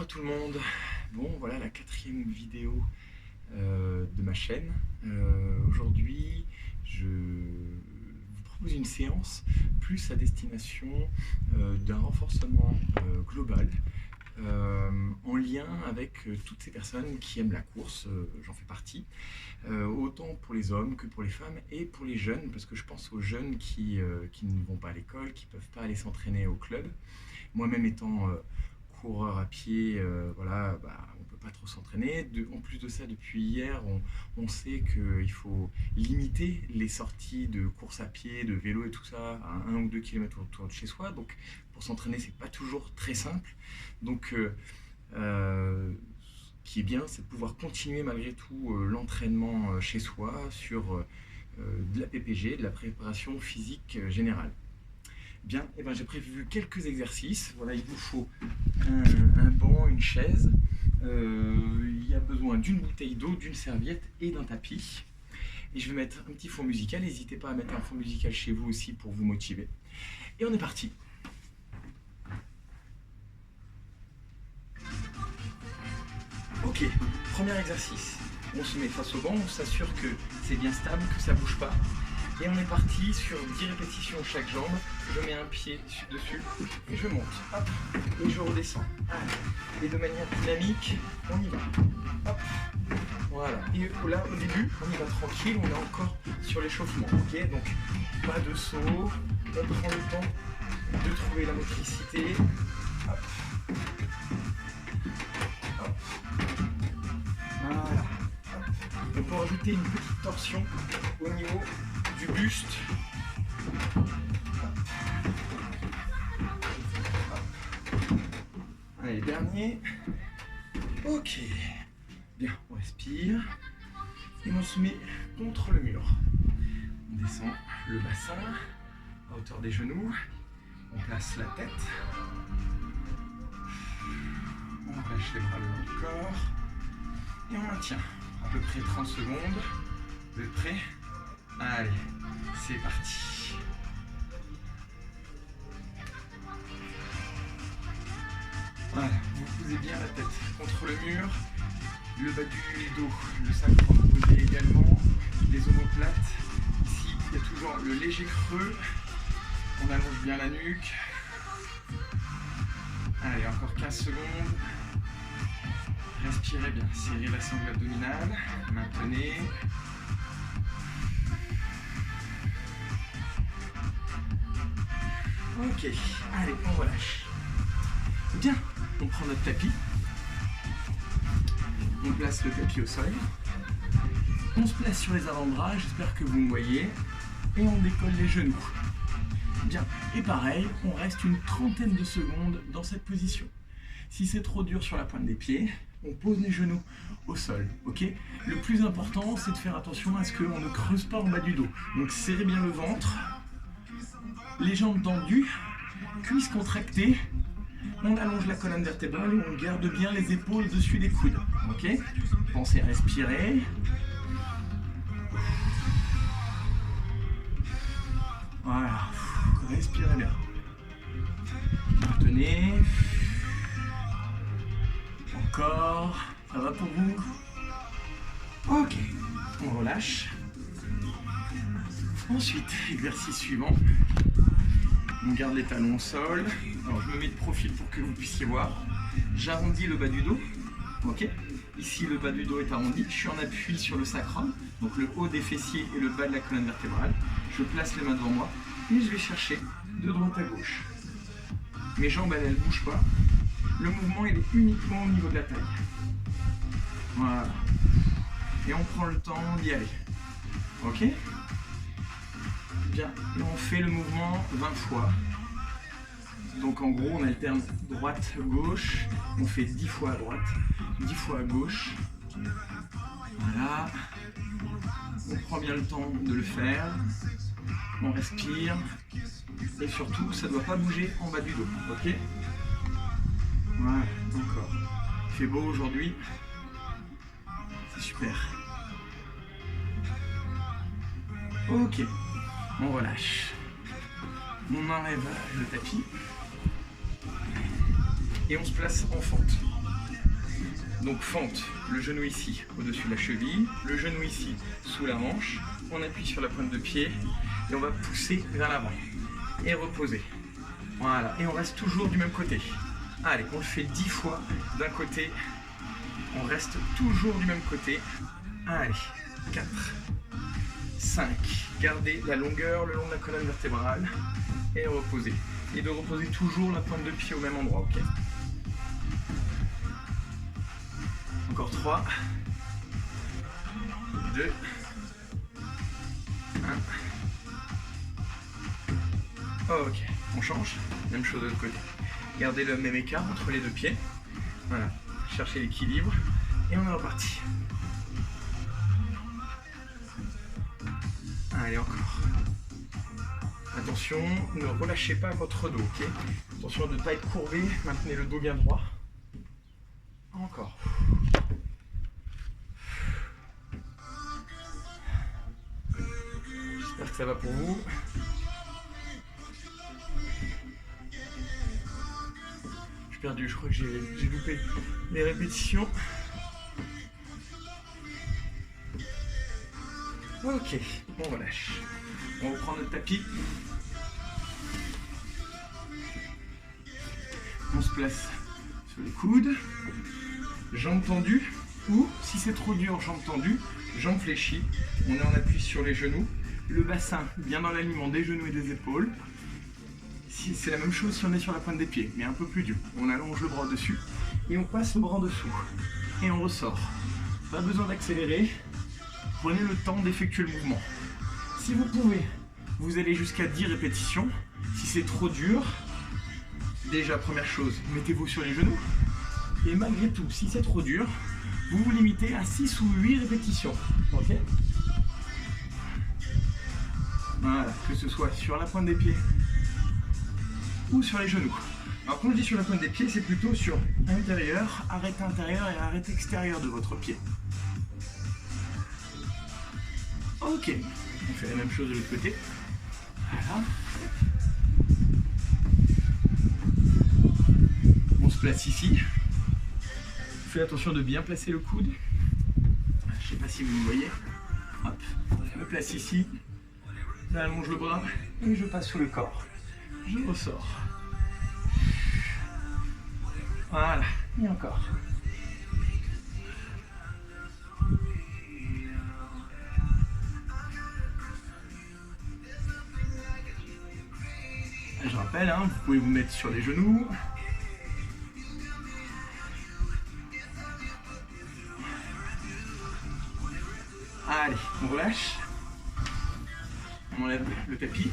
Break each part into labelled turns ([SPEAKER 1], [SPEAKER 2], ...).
[SPEAKER 1] Bonjour à tout le monde. Bon, voilà la quatrième vidéo de ma chaîne. Aujourd'hui, je vous propose une séance plus à destination d'un renforcement global en lien avec toutes ces personnes qui aiment la course, j'en fais partie, autant pour les hommes que pour les femmes et pour les jeunes, parce que je pense aux jeunes qui ne vont pas à l'école, qui ne peuvent pas aller s'entraîner au club. Moi-même étant coureur à pied, voilà, on ne peut pas trop s'entraîner. En plus de ça, depuis hier, on sait qu'il faut limiter les sorties de course à pied, de vélo et tout ça à 1 ou 2 km autour de chez soi. Donc pour s'entraîner, c'est pas toujours très simple. Donc ce qui est bien, c'est de pouvoir continuer malgré tout l'entraînement chez soi sur de la PPG, de la préparation physique générale. Bien, j'ai prévu quelques exercices. Voilà, il vous faut un banc, une chaise. Il y a besoin d'une bouteille d'eau, d'une serviette et d'un tapis. Et je vais mettre un petit fond musical. N'hésitez pas à mettre un fond musical chez vous aussi pour vous motiver. Et on est parti. Ok, premier exercice. On se met face au banc, on s'assure que c'est bien stable, que ça ne bouge pas. Et on est parti sur 10 répétitions chaque jambe. Je mets un pied dessus et je monte. Hop, et je redescends. Et de manière dynamique, on y va. Hop, voilà. Et là, au début, on y va tranquille. On est encore sur l'échauffement. Ok, donc pas de saut. On prend le temps de trouver la motricité. Hop. Hop. Voilà. On peut rajouter une petite torsion au niveau du buste. Allez, dernier. Ok. Bien, on respire. Et on se met contre le mur. On descend le bassin à hauteur des genoux. On place la tête. On relâche les bras le long du corps. Et on maintient à peu près 30 secondes. Vous êtes prêts ? Allez, c'est parti. Voilà, vous posez bien la tête contre le mur, le bas du dos, le sacrum posé également, les omoplates. Ici, il y a toujours le léger creux. On allonge bien la nuque. Allez, encore 15 secondes. Respirez bien, serrez la sangle abdominale, maintenez. Ok, allez, on relâche. Bien, on prend notre tapis. On place le tapis au sol. On se place sur les avant-bras, j'espère que vous me voyez. Et on décolle les genoux. Bien, et pareil, on reste une trentaine de secondes dans cette position. Si c'est trop dur sur la pointe des pieds, on pose les genoux au sol, ok ? Le plus important, c'est de faire attention à ce qu'on ne creuse pas en bas du dos. Donc serrez bien le ventre, les jambes tendues, cuisses contractées, on allonge la colonne vertébrale et on garde bien les épaules au-dessus des coudes, ok ? Pensez à respirer. Voilà, respirez bien. Maintenez. Encore, ça va pour vous? Ok, on relâche. Ensuite, exercice suivant. On garde les talons au sol. Alors je me mets de profil pour que vous puissiez voir. J'arrondis le bas du dos. Ok. Ici le bas du dos est arrondi. Je suis en appui sur le sacrum, donc le haut des fessiers et le bas de la colonne vertébrale. Je place les mains devant moi et je vais chercher de droite à gauche. Mes jambes elles ne bougent pas. Le mouvement il est uniquement au niveau de la taille. Voilà. Et on prend le temps d'y aller. Ok ? Bien. Et on fait le mouvement 20 fois. Donc en gros on alterne droite-gauche. On fait 10 fois à droite, 10 fois à gauche. Voilà. On prend bien le temps de le faire. On respire. Et surtout, ça ne doit pas bouger en bas du dos. Ok ? Voilà, encore. Il fait beau aujourd'hui. C'est super. Ok. On relâche. On enlève le tapis. Et on se place en fente. Donc fente, le genou ici, au-dessus de la cheville, le genou ici, sous la hanche. On appuie sur la pointe de pied et on va pousser vers l'avant. Et reposer. Voilà, et on reste toujours du même côté. Allez, on le fait 10 fois d'un côté. On reste toujours du même côté. Allez, 4, 5. Gardez la longueur le long de la colonne vertébrale. Et reposer. Et de reposer toujours la pointe de pied au même endroit, ok? Encore 3, 2, 1. Ok, on change. Même chose de l'autre côté. Gardez le même écart entre les deux pieds. Voilà, cherchez l'équilibre. Et on est reparti. Allez, encore. Attention, ne relâchez pas votre dos, ok? Attention de ne pas être courbé, maintenez le dos bien droit. Encore. J'espère que ça va pour vous. Je suis perdu, je crois que j'ai loupé les répétitions. Ok, on relâche. On reprend notre tapis. On se place sur les coudes, jambes tendues, ou si c'est trop dur, jambes tendues, jambes fléchies. On est en appui sur les genoux, le bassin bien dans l'alignement des genoux et des épaules. C'est la même chose si on est sur la pointe des pieds, mais un peu plus dur. On allonge le bras dessus et on passe le bras en dessous. Et on ressort. Pas besoin d'accélérer. Prenez le temps d'effectuer le mouvement. Si vous pouvez, vous allez jusqu'à 10 répétitions. Si c'est trop dur, déjà première chose, mettez-vous sur les genoux. Et malgré tout, si c'est trop dur, vous vous limitez à 6 ou 8 répétitions. Ok ? Voilà, que ce soit sur la pointe des pieds ou sur les genoux. Alors quand je dis sur la pointe des pieds, c'est plutôt sur intérieur, arrêt intérieur et arrêt extérieur de votre pied. Ok, on fait la même chose de l'autre côté. Voilà. On se place ici. Faites attention de bien placer le coude. Je ne sais pas si vous me voyez. Hop, je me place ici. J'allonge le bras et je passe sous le corps. Je ressors. Voilà, et encore. Je rappelle, hein, vous pouvez vous mettre sur les genoux. Allez, on relâche. On enlève le tapis.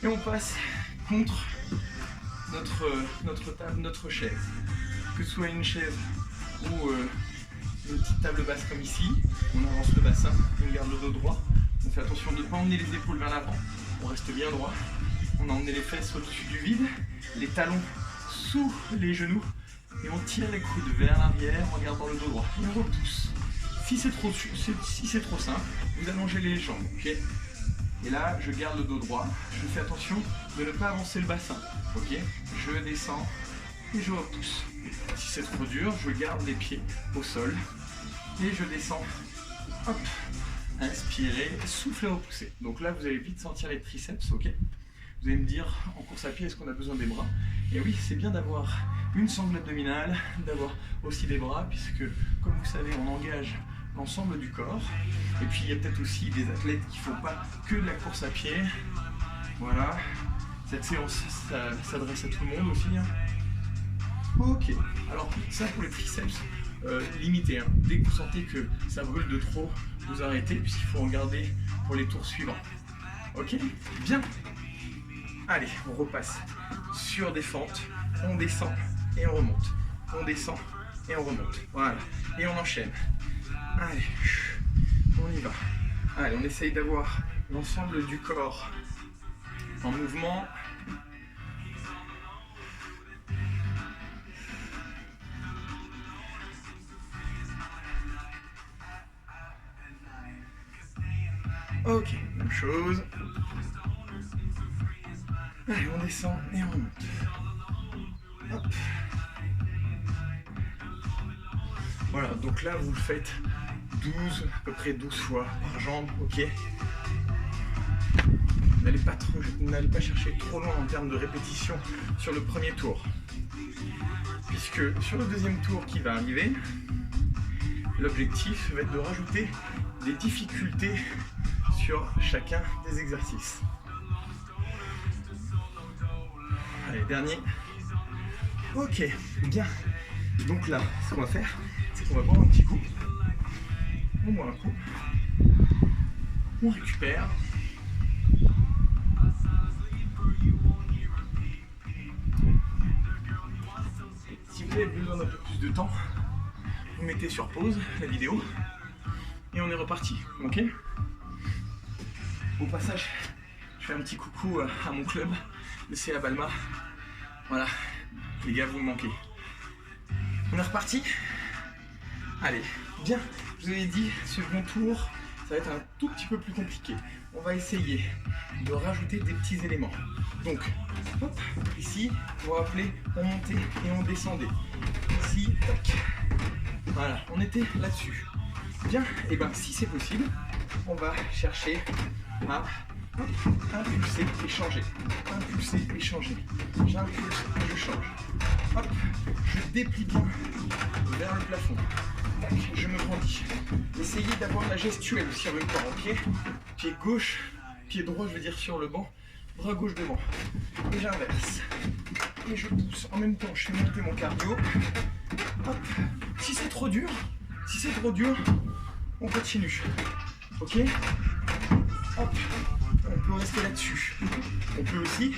[SPEAKER 1] Et on passe contre notre table, notre chaise. Que ce soit une chaise ou une petite table basse comme ici, on avance le bassin, on garde le dos droit. On fait attention de ne pas emmener les épaules vers l'avant. On reste bien droit. On a emmené les fesses au-dessus du vide, les talons sous les genoux. Et on tire les coudes vers l'arrière en gardant le dos droit. Et on repousse. Si c'est trop simple, vous allongez les jambes. Okay, et là, je garde le dos droit. Je fais attention de ne pas avancer le bassin. Okay, je descends et je repousse. Si c'est trop dur, je garde les pieds au sol. Et je descends. Hop. Inspirez, soufflez, repoussez. Donc là, vous allez vite sentir les triceps. Ok, vous allez me dire, en course à pied, est-ce qu'on a besoin des bras? Et oui, c'est bien d'avoir une sangle abdominale, d'avoir aussi des bras, puisque, comme vous savez, on engage l'ensemble du corps. Et puis, il y a peut-être aussi des athlètes qui ne font pas que de la course à pied. Voilà. Cette séance, ça s'adresse à tout le monde aussi. Hein. Ok. Alors, ça pour les triceps, limitez. Hein. Dès que vous sentez que ça brûle de trop, vous arrêtez, puisqu'il faut en garder pour les tours suivants. Ok? Bien. Allez, on repasse sur des fentes, on descend et on remonte. On descend et on remonte. Voilà. Et on enchaîne. Allez, on y va. Allez, on essaye d'avoir l'ensemble du corps en mouvement. Ok, même chose. Allez, on descend et on remonte. Hop. Voilà, donc là vous le faites 12, à peu près 12 fois par jambe, ok. N'allez pas chercher trop loin en termes de répétition sur le premier tour. Puisque sur le deuxième tour qui va arriver, l'objectif va être de rajouter des difficultés sur chacun des exercices. Allez, dernier. Ok, bien. Donc là, ce qu'on va faire, c'est qu'on va boire un petit coup. On boit un coup. On récupère. Si vous avez besoin d'un peu plus de temps, vous mettez sur pause la vidéo et on est reparti, ok? Au passage, je fais un petit coucou à mon club, le CA Balma. Voilà, les gars, vous me manquez. On est reparti. Allez, bien, je vous avais dit, second tour, ça va être un tout petit peu plus compliqué. On va essayer de rajouter des petits éléments. Donc, hop, ici, vous vous rappelez, on montait et on descendait. Ici, tac. Voilà, on était là-dessus. Bien, et bien si c'est possible, on va chercher à impulser et changer. Impulser et changer. J'impulse et je change. Hop, je déplie bien vers le plafond. Tac, je me grandis. Essayez d'avoir la gestuelle sur le corps. Pied gauche, pied droit, je veux dire sur le banc, bras gauche devant. Et j'inverse. Et je pousse. En même temps, je fais monter mon cardio. Hop. Si c'est trop dur, on continue. Ok? Hop. On peut rester là-dessus. On peut aussi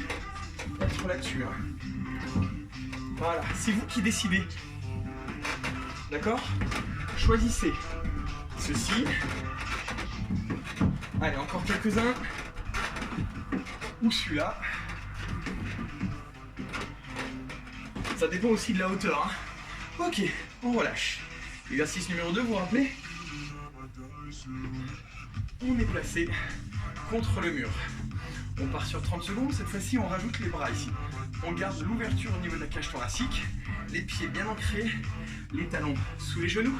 [SPEAKER 1] être là-dessus. Hein. Voilà. C'est vous qui décidez. D'accord? Choisissez ceci. Allez, encore quelques-uns. Ou celui-là. Ça dépend aussi de la hauteur. Hein. Ok, on relâche. Exercice numéro 2, vous vous rappelez? On est placé contre le mur. On part sur 30 secondes. Cette fois-ci, on rajoute les bras ici. On garde l'ouverture au niveau de la cage thoracique. Les pieds bien ancrés. Les talons sous les genoux.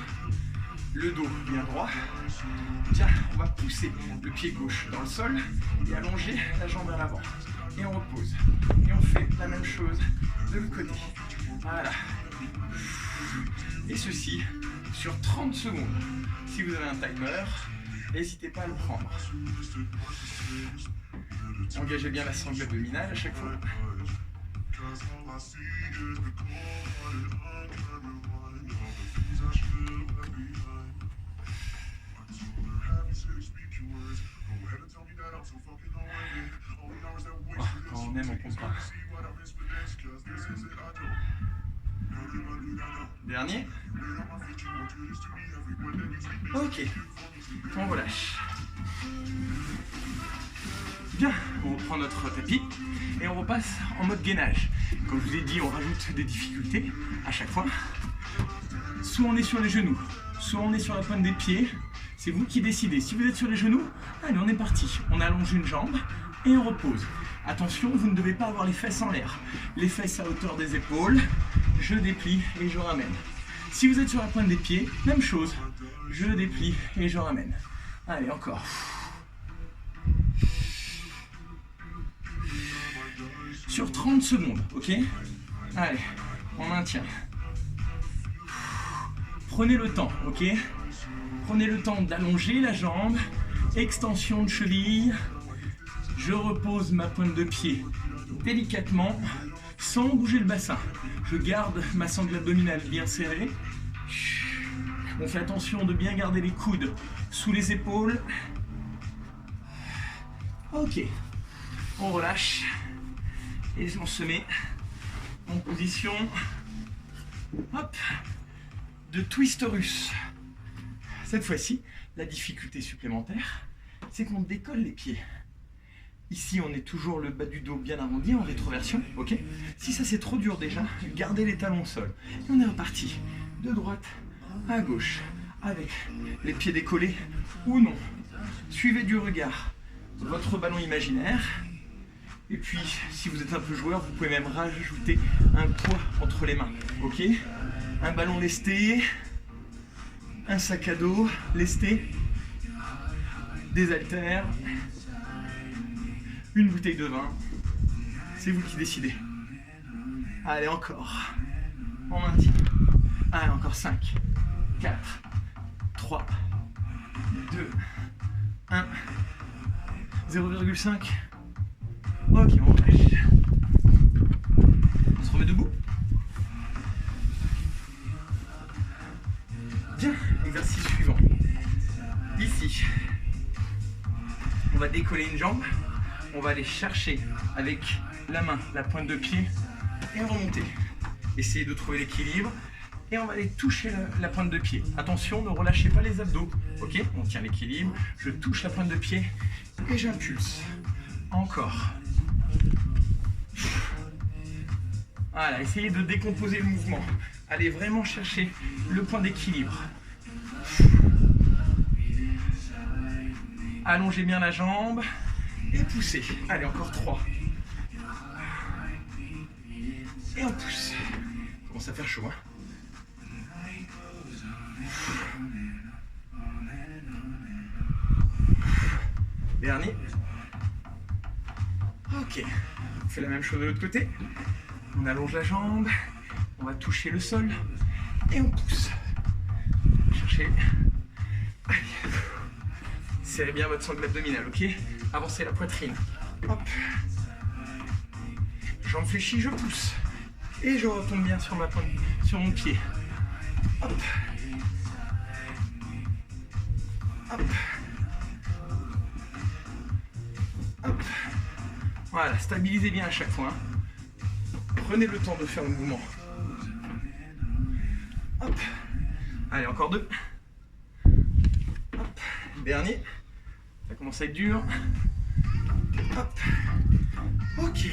[SPEAKER 1] Le dos bien droit. Tiens, on va pousser le pied gauche dans le sol et allonger la jambe vers l'avant. Et on repose. Et on fait la même chose de l'autre côté. Voilà. Et ceci sur 30 secondes. Si vous avez un timer, n'hésitez pas à le prendre. Engagez bien la sangle abdominale à chaque fois. Oh, quand on aime, on compte pas. Dernier. Ok. On relâche. Bien, on reprend notre tapis et on repasse en mode gainage. Comme je vous ai dit, on rajoute des difficultés à chaque fois. Soit on est sur les genoux, soit on est sur la pointe des pieds. C'est vous qui décidez. Si vous êtes sur les genoux, allez, on est parti. On allonge une jambe et on repose. Attention, vous ne devez pas avoir les fesses en l'air. Les fesses à hauteur des épaules. Je déplie et je ramène. Si vous êtes sur la pointe des pieds, même chose. Je déplie et je ramène. Allez, encore. Sur 30 secondes, ok? Allez, on maintient. Prenez le temps, ok? Prenez le temps d'allonger la jambe, extension de cheville. Je repose ma pointe de pied délicatement, sans bouger le bassin. Je garde ma sangle abdominale bien serrée. On fait attention de bien garder les coudes sous les épaules. Ok, on relâche et on se met en position, hop, de twist russe. Cette fois-ci, la difficulté supplémentaire, c'est qu'on décolle les pieds. Ici, on est toujours le bas du dos bien arrondi en rétroversion, ok? Si ça c'est trop dur déjà, gardez les talons au sol. Et on est reparti de droite à gauche, avec les pieds décollés ou non. Suivez du regard votre ballon imaginaire. Et puis, si vous êtes un peu joueur, vous pouvez même rajouter un poids entre les mains, ok? Un ballon lesté. un sac à dos lesté, des haltères, une bouteille de vin. C'est vous qui décidez. Allez, encore. On maintient. Allez, encore 5, 4, 3, 2, 1, 0,5. Ok, on lâche. On se remet debout. Bien, exercice suivant. Ici, on va décoller une jambe. On va aller chercher avec la main la pointe de pied et remonter. Essayez de trouver l'équilibre et on va aller toucher la pointe de pied. Attention, ne relâchez pas les abdos. Ok, on tient l'équilibre. Je touche la pointe de pied et j'impulse. Encore. Voilà, essayez de décomposer le mouvement. Allez vraiment chercher le point d'équilibre. Allongez bien la jambe et poussez. Allez, encore 3. Et on pousse. Il commence à faire chaud, hein. Dernier. Ok. On fait la même chose de l'autre côté. On allonge la jambe. On va toucher le sol. Et on pousse. Cherchez. Allez. Serrez bien votre sangle abdominale, ok? Avancez la poitrine. Hop. Jambe fléchie, je pousse. Et je retombe bien sur mon pied. Hop. Hop. Hop. Voilà, stabilisez bien à chaque fois. Hein. Prenez le temps de faire le mouvement. Hop. Allez, encore 2. Hop. Dernier. Ça commence à être dur. Hop. Ok.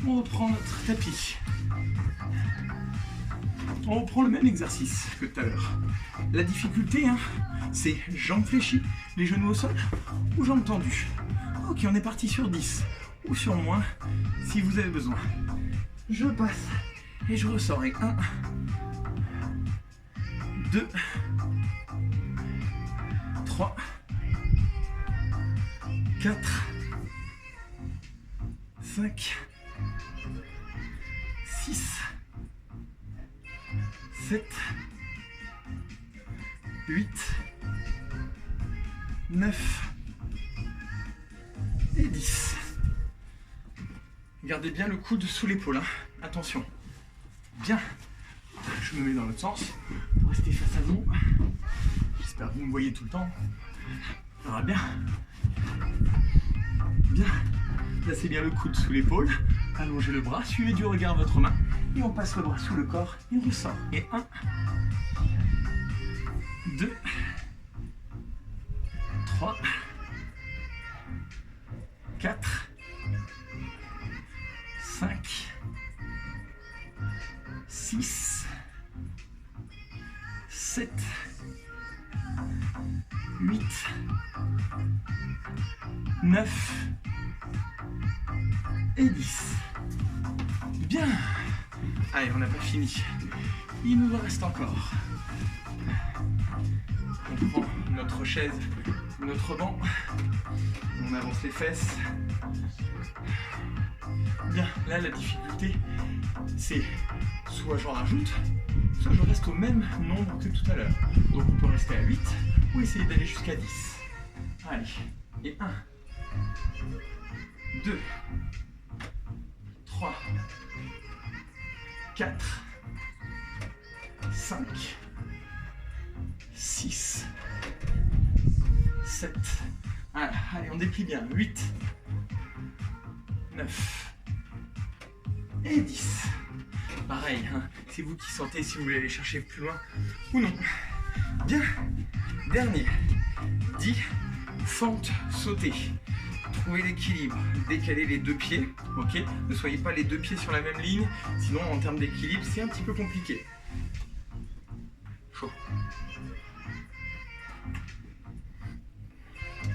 [SPEAKER 1] On reprend notre tapis. On reprend le même exercice que tout à l'heure. La difficulté, hein, c'est jambes fléchies, les genoux au sol ou jambes tendues. Ok, on est parti sur 10 ou sur moins si vous avez besoin. Je passe et je ressors. Et 1, 2, 3, 4, 5, 6, 7, 8, 9 et 10. Gardez bien le coude sous l'épaule, hein. Attention. Bien. Je me mets dans l'autre sens pour rester face à vous. J'espère que vous me voyez tout le temps. Ça va bien. Bien. Placez bien le coude sous l'épaule. Allongez le bras. Suivez du regard votre main. Et on passe le bras sous le corps et on ressort. Et 1, 2, 3, 4, 5, 6, 7, 8, 9 et 10. Bien. Allez, on n'a pas fini. Il nous en reste encore. On prend notre chaise ou notre banc. On avance les fesses. Bien, là la difficulté, c'est soit j'en rajoute, soit je reste au même nombre que tout à l'heure. Donc on peut rester à 8 ou essayer d'aller jusqu'à 10. Allez, et 1, 2, 3, 4, 5, 6, 7, allez on déplie bien, 8, 9 et 10. Pareil, hein, c'est vous qui sentez si vous voulez aller chercher plus loin ou non. Bien, dernier, 10, fente, sauter. Trouvez l'équilibre, décalez les deux pieds, ok? Ne soyez pas les deux pieds sur la même ligne, sinon en termes d'équilibre c'est un petit peu compliqué. Chaud.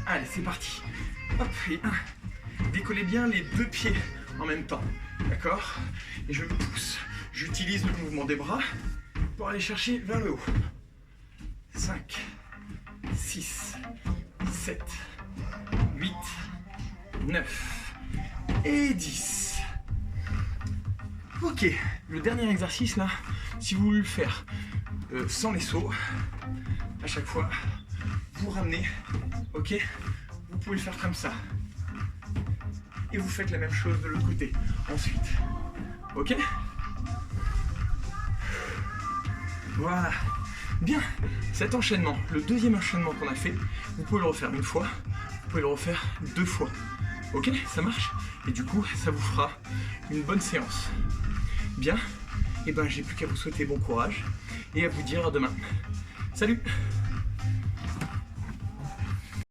[SPEAKER 1] Allez, c'est parti. Hop, et 1. Décollez bien les deux pieds en même temps, d'accord? Et je me pousse. J'utilise le mouvement des bras pour aller chercher vers le haut. 5, 6, 7, 8, 9 et 10. Ok, le dernier exercice là, si vous voulez le faire sans les sauts, à chaque fois, vous ramenez, ok, vous pouvez le faire comme ça. Et vous faites la même chose de l'autre côté. Ensuite, ok? Voilà. Bien, cet enchaînement, le deuxième enchaînement qu'on a fait, vous pouvez le refaire une fois, vous pouvez le refaire 2 fois. Ok, ça marche? Et du coup, ça vous fera une bonne séance. Bien, et ben j'ai plus qu'à vous souhaiter bon courage et à vous dire à demain. Salut!